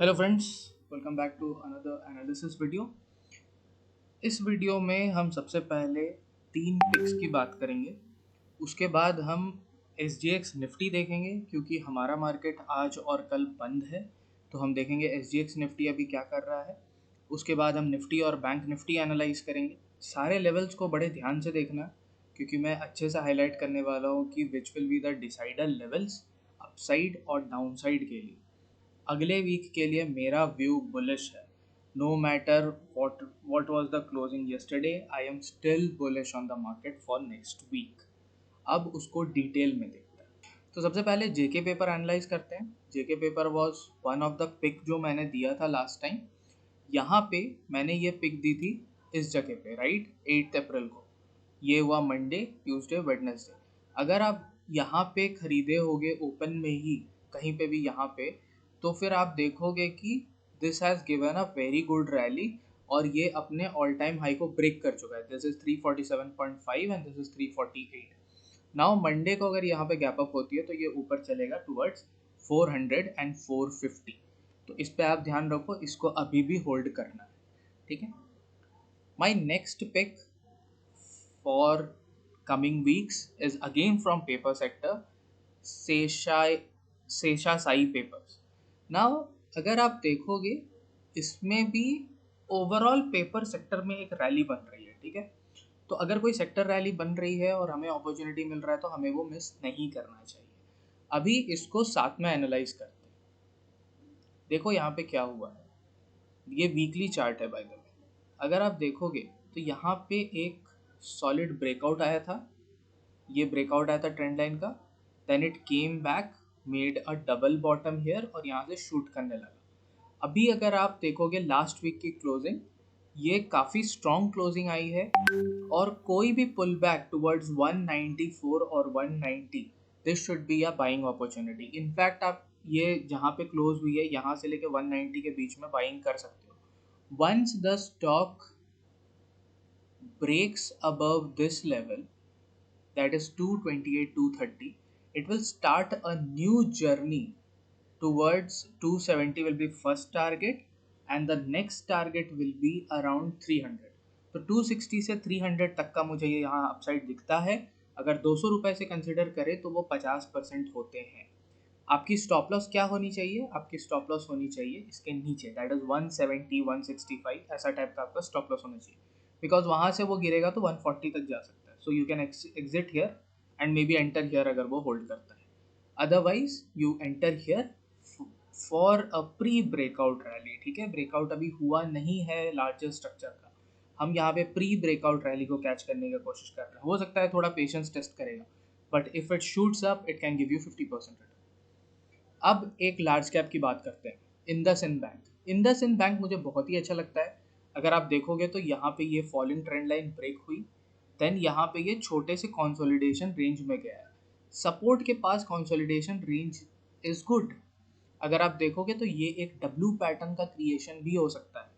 Hello friends, welcome back to another analysis video. इस वीडियो में हम सबसे पहले तीन पिक्स की बात करेंगे। उसके बाद हम एस जी एक्स निफ्टी देखेंगे क्योंकि हमारा मार्केट आज और कल बंद है, तो हम देखेंगे एस जी एक्स निफ्टी अभी क्या कर रहा है। उसके बाद हम निफ्टी और बैंक निफ्टी एनालाइज करेंगे। सारे लेवल्स को बड़े ध्यान से देखना क्योंकि मैं अच्छे से हाईलाइट करने वाला हूँ कि which will be the decider levels upside और डाउनसाइड के लिए। अगले वीक के लिए मेरा व्यू बुलिश है। No matter what was the closing yesterday, I am still bullish on the market for next week। अब उसको डिटेल में देखते हैं। तो सबसे पहले जेके पेपर एनालाइज करते हैं। JK paper was one of the pick जो मैंने दिया था लास्ट टाइम। यहाँ पे मैंने ये पिक दी थी इस जगह पे, राइट, 8 अप्रैल को। ये हुआ मंडे, ट्यूसडे, वेडनेसडे। अगर आप यहाँ पे खरीदे होगे ओपन में ही कहीं पे भी यहाँ पे, तो फिर आप देखोगे कि this has given a very good rally और ये अपने ऑल टाइम हाई को ब्रेक कर चुका है। This is 347.5 and this is 348। Now Monday को अगर यहाँ पे गैप अप होती है तो ये ऊपर चलेगा टुवर्ड्स 400 एंड 450। तो इस पे आप ध्यान रखो, इसको अभी भी होल्ड करना है, ठीक है। My next pick for coming weeks is again from paper sector, Seshai Sesha Sai papers. Now अगर आप देखोगे इसमें भी ओवरऑल पेपर सेक्टर में एक रैली बन रही है, ठीक है। तो अगर कोई सेक्टर रैली बन रही है और हमें अपॉर्चुनिटी मिल रहा है तो हमें वो मिस नहीं करना चाहिए। अभी इसको साथ में एनालाइज करते हैं। देखो यहाँ पे क्या हुआ है। ये वीकली चार्ट है बाय द वे। अगर आप देखोगे तो यहाँ पे एक सॉलिड ब्रेकआउट आया था। ये ब्रेकआउट आया था ट्रेंड लाइन का। Then it came back, made a double bottom here और यहाँ से शूट करने लगा। अभी अगर आप देखोगे लास्ट वीक की क्लोजिंग, ये काफ़ी स्ट्रॉन्ग क्लोजिंग आई है और कोई भी पुल बैक टुवर्ड्स 194 और 190, this should be a buying opportunity. In fact आप ये जहाँ पे क्लोज हुई है यहाँ से लेके 190 के बीच में बाइंग कर सकते हो। Once the stock breaks above this level, that is 228 230, it will start a new journey towards 270 will be first target and the next target will be around 300। तो 260 से 300 तक का मुझे ये यहाँ अपसाइड दिखता है। अगर 200 रुपए से कंसिडर करें तो वो 50% होते हैं। आपकी स्टॉप लॉस क्या होनी चाहिए? आपकी स्टॉप लॉस होनी चाहिए इसके नीचे, दैट इज 170 165, ऐसा टाइप का आपका स्टॉप लॉस होना चाहिए। बिकॉज वहाँ से वो गिरेगा तो 140 तक जा सकता है। So you can exit here and may be enter here अगर वो होल्ड करता है। Otherwise you enter here for a pre breakout rally, ठीक है। ब्रेकआउट अभी हुआ नहीं है लार्जर स्ट्रक्चर का। हम यहाँ पे प्री ब्रेकआउट रैली को कैच करने की कोशिश कर रहे हैं। हो सकता है थोड़ा पेशेंस टेस्ट करेगा, but if it shoots up it can give you 50% return. अब एक लार्ज कैप की बात करते हैं, इंडसइंड बैंक। इंडसइंड बैंक मुझे बहुत ही अच्छा लगता है। अगर आप देखोगे तो यहाँ पे ये फॉलिंग ट्रेंड लाइन ब्रेक हुई, देन यहाँ पे ये छोटे से कंसोलिडेशन रेंज में गया है। सपोर्ट के पास कंसोलिडेशन रेंज इज गुड। अगर आप देखोगे तो ये एक डब्ल्यू पैटर्न का क्रिएशन भी हो सकता है,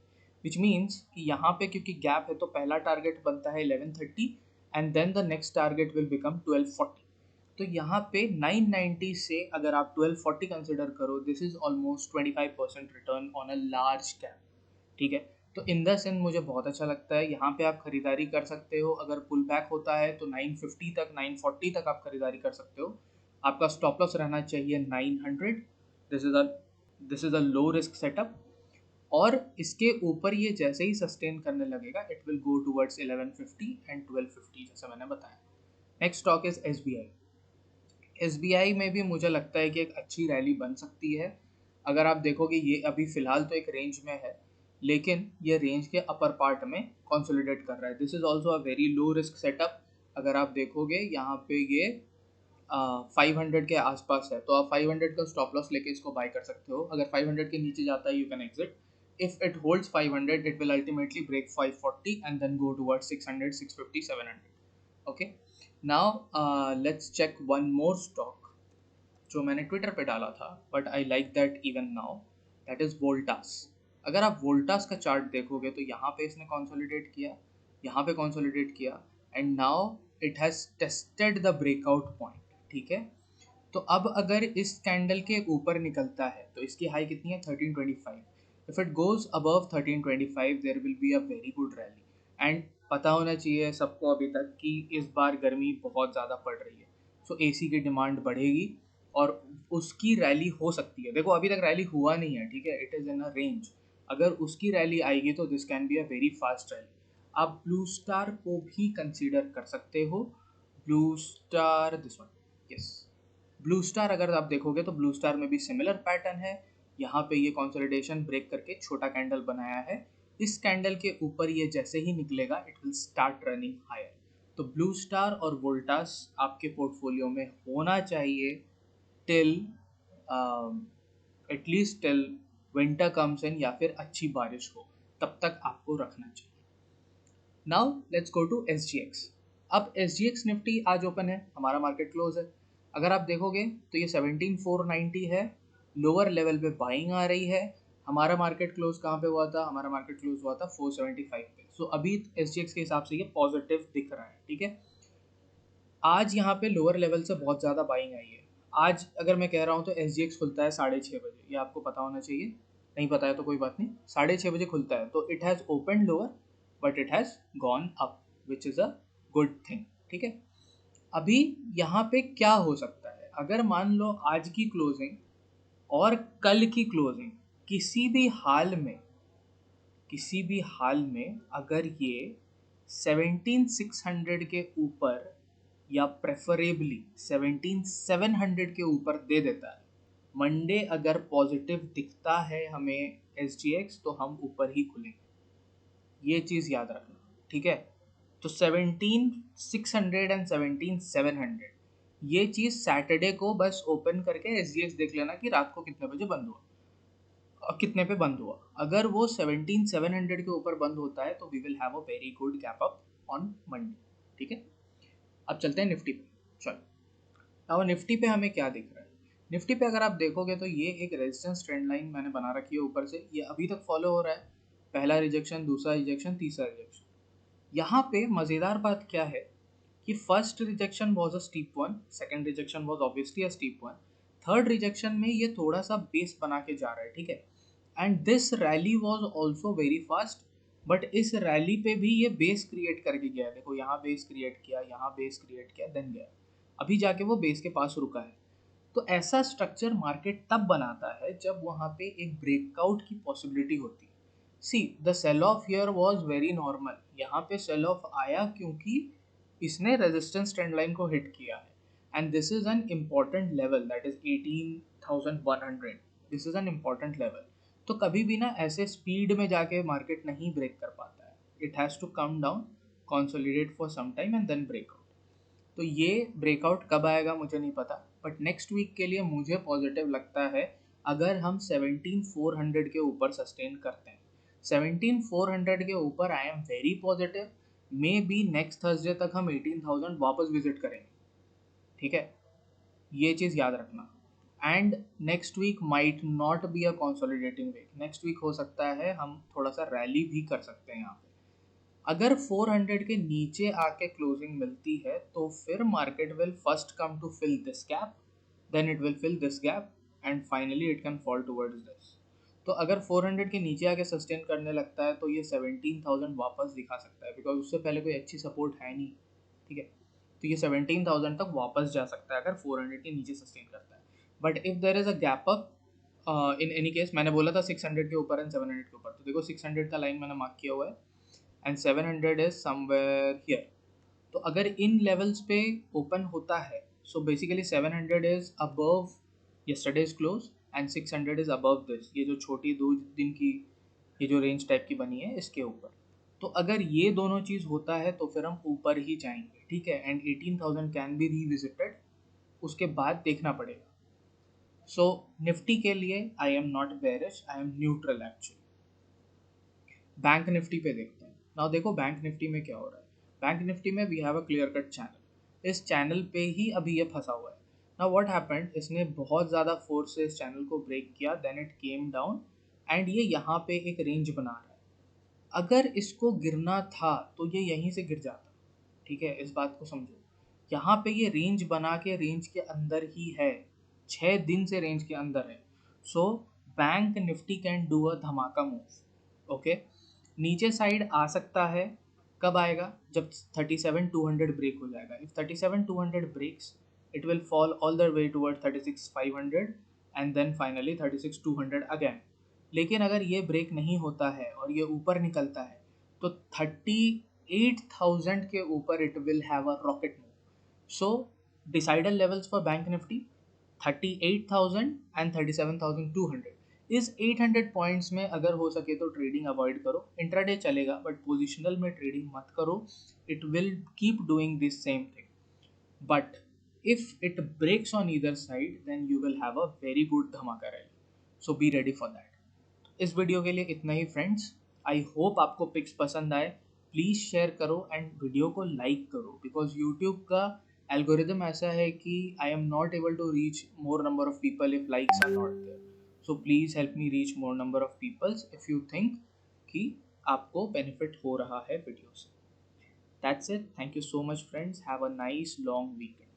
विच मीन्स कि यहाँ पे क्योंकि गैप है तो पहला टारगेट बनता है 1130 and then the next target will become 1240। तो यहाँ पे 990 से अगर आप 1240 कंसिडर करो, this is almost 25% return on a large cap, ठीक है। तो इन द सेंस मुझे बहुत अच्छा लगता है। यहाँ पे आप खरीदारी कर सकते हो। अगर पुल बैक होता है तो 950 तक 940 तक आप खरीदारी कर सकते हो। आपका स्टॉप लॉस रहना चाहिए 900। This is a this is a low risk setup और इसके ऊपर ये जैसे ही सस्टेन करने लगेगा it will go towards 1150 and 1250 जैसे मैंने बताया। Next stock is SBI. SBI में भी मुझे लगता है कि एक अच्छी रैली बन सकती है। अगर आप देखोगे ये अभी फ़िलहाल तो एक रेंज में है, लेकिन ये रेंज के अपर पार्ट में कंसोलिडेट कर रहा है। This is also a very low risk setup. अगर आप देखोगे यहाँ पे ये 500 के आसपास है तो आप 500 का स्टॉप लॉस लेके इसको बाय कर सकते हो। अगर 500 के नीचे जाता है you can exit. If it holds 500 it will ultimately break 540 and then go towards 600 650 700। Okay, now let's check one more stock जो मैंने ट्विटर पे डाला था, but I like that even now, that is Voltas. अगर आप वोल्टास का चार्ट देखोगे तो यहाँ पे इसने कंसोलिडेट किया, यहाँ पे कंसोलिडेट किया and now it has tested the breakout point, ठीक है। तो अब अगर इस कैंडल के ऊपर निकलता है तो इसकी हाई कितनी है 1325। If it goes above 1325 there will be a very good rally. And पता होना चाहिए सबको अभी तक कि इस बार गर्मी बहुत ज़्यादा पड़ रही है, सो एसी की डिमांड बढ़ेगी और उसकी रैली हो सकती है। देखो अभी तक रैली हुआ नहीं है, ठीक है, it is in a range. अगर उसकी रैली आएगी तो this can be a very fast rally. आप ब्लू स्टार को भी कंसीडर कर सकते हो। Blue star this one, yes. Blue star अगर आप देखोगे तो ब्लू स्टार में भी सिमिलर पैटर्न है। यहाँ पे ये कंसोलिडेशन ब्रेक करके छोटा कैंडल बनाया है। इस कैंडल के ऊपर ये जैसे ही निकलेगा it will start running higher. तो ब्लू स्टार और वोल्टास आपके पोर्टफोलियो में होना चाहिए till at least till winter comes in या फिर अच्छी बारिश हो, तब तक आपको रखना चाहिए। Now let's go to S G X. अब एस जी एक्स निफ्टी आज ओपन है, हमारा मार्केट क्लोज है। अगर आप देखोगे तो ये 17490 है, लोअर लेवल पे बाइंग आ रही है। हमारा मार्केट क्लोज कहाँ पे हुआ था? हमारा मार्केट क्लोज हुआ था 475 पे। सो अभी एस जी एक्स के हिसाब से ये पॉजिटिव दिख रहा है, ठीक है। आज यहाँ पे लोअर लेवल से बहुत ज़्यादा बाइंग आई है। आज अगर मैं कह रहा हूँ तो एस जी एक्स खुलता है 6:30 बजे, ये आपको पता होना चाहिए। नहीं पता है तो कोई बात नहीं, 6:30 बजे खुलता है। तो it has open lower but it has gone up which is a good thing, ठीक है। अभी यहाँ पे क्या हो सकता है? अगर मान लो आज की क्लोजिंग और कल की क्लोजिंग किसी भी हाल में अगर ये 17,600 के ऊपर या प्रेफरेबली 17,700 के ऊपर दे देता है, मंडे अगर पॉजिटिव दिखता है हमें एस जी एक्स, तो हम ऊपर ही खुलेंगे। ये चीज़ याद रखना, ठीक है। तो 17,600 एंड 17,700 ये चीज़ सैटरडे को बस ओपन करके एस जी एक्स देख लेना कि रात को कितने बजे बंद हुआ और कितने पे बंद हुआ। अगर वो 17,700 के ऊपर बंद होता है तो we will have a very good gap up on Monday, ठीक है। अब चलते हैं निफ्टी पे। चलो, अब निफ्टी पे हमें क्या दिख रहा है? निफ्टी पे अगर आप देखोगे तो ये एक रेजिस्टेंस ट्रेंड लाइन मैंने बना रखी है ऊपर से, ये अभी तक फॉलो हो रहा है। पहला रिजेक्शन, दूसरा रिजेक्शन, तीसरा रिजेक्शन। यहाँ पे मज़ेदार बात क्या है कि first rejection was a steep one, second rejection was obviously a steep one, third rejection में ये थोड़ा सा बेस बना के जा रहा है, ठीक है। And this rally was also very fast, but इस रैली पे भी ये बेस क्रिएट करके गया है। देखो यहाँ बेस क्रिएट किया, यहाँ बेस क्रिएट किया, देन गया, अभी जाके वो बेस के पास रुका है। तो ऐसा स्ट्रक्चर मार्केट तब बनाता है जब वहाँ पे एक ब्रेकआउट की पॉसिबिलिटी होती है। See the sell off here was very normal. यहाँ पे सेल ऑफ आया क्योंकि इसने रेजिस्टेंस ट्रेंड लाइन को हिट किया है and this is an important level, that is 18,100। This is an important level. तो कभी भी ना ऐसे स्पीड में जाके मार्केट नहीं ब्रेक कर पाता है। It has to come down, consolidate for some time and then break. तो ये ब्रेकआउट कब आएगा मुझे नहीं पता, बट नेक्स्ट वीक के लिए मुझे पॉजिटिव लगता है अगर हम 17,400 के ऊपर सस्टेन करते हैं। 17,400 के ऊपर I am very positive. May be next Thursday तक हम 18,000 वापस विजिट करेंगे, ठीक है। ये चीज़ याद रखना। And next week might not be a consolidating week, next week हो सकता है हम थोड़ा सा रैली भी कर सकते हैं यहाँ पे। अगर 400 के नीचे आके क्लोजिंग मिलती है तो फिर market will first come to fill this gap, then it will fill this gap and finally it can fall towards this. तो अगर 400 के नीचे आके सस्टेन करने लगता है तो ये 17,000 वापस दिखा सकता है, बिकॉज उससे पहले कोई अच्छी सपोर्ट है नहीं, ठीक है। तो ये 17,000 तक वापस जा सकता है अगर 400 के नीचे सस्टेन करता है। But if there is a gap up in any case, मैंने बोला था 600 के ऊपर एंड 700 के ऊपर, तो देखो 600 का लाइन मैंने मार्क किया हुआ है एंड 700 इज समवेयर हियर। तो अगर इन लेवल्स पे ओपन होता है, so basically 700 is above yesterday's close and 600 is above this, ये जो छोटी 2 दिन की ये जो रेंज टाइप की बनी है इसके ऊपर। तो अगर ये दोनों चीज़ होता है तो फिर हम ऊपर ही जाएंगे, ठीक है। एंड 18,000 कैन बी रीविजिटेड, उसके बाद देखना पड़ेगा। सो निफ्टी के लिए आई am not bearish, I am neutral actually. Bank Nifty पे देखते हैं। नाउ देखो बैंक निफ्टी में क्या हो रहा है। बैंक निफ्टी में we have a clear cut channel, इस चैनल पे ही अभी ये फंसा हुआ है। नाउ व्हाट हैपेंड, इसने बहुत ज़्यादा फोर्स से इस चैनल को ब्रेक किया, then it came down and ये यहाँ पे एक रेंज बना रहा है। अगर इसको गिरना था तो ये यहीं से गिर जाता, ठीक है, इस बात को समझो। यहाँ पे ये रेंज बना के रेंज के अंदर ही है, 6 दिन से रेंज के अंदर है। So bank Nifty can do a धमाका मूव। ओके, नीचे साइड आ सकता है, कब आएगा? जब 37,200 ब्रेक हो जाएगा। If 37,200 breaks, it will fall all the way toward 36,500 and then finally 36,200 again. लेकिन अगर ये ब्रेक नहीं होता है और ये ऊपर निकलता है तो 38,000 के ऊपर it will have a rocket move. So decider levels for Bank Nifty 38,000 and 37,200। इस 800 पॉइंट्स में अगर हो सके तो ट्रेडिंग अवॉइड करो। इंट्राडे चलेगा बट पोजिशनल में ट्रेडिंग मत करो। It will keep doing this same thing, but if it breaks on either side then you will have a very good dhamaka rally, so be ready for that। इस video के लिए इतना ही friends. I hope आपको picks पसंद आए। Please share करो and video को लाइक करो, बिकॉज यूट्यूब का एल्गोरिदम ऐसा है कि I am not able to reach more number of people if likes are not there. So please help me reach more number of peoples if you think कि आपको benefit हो रहा है video से। That's it, thank you so much friends, have a nice long weekend.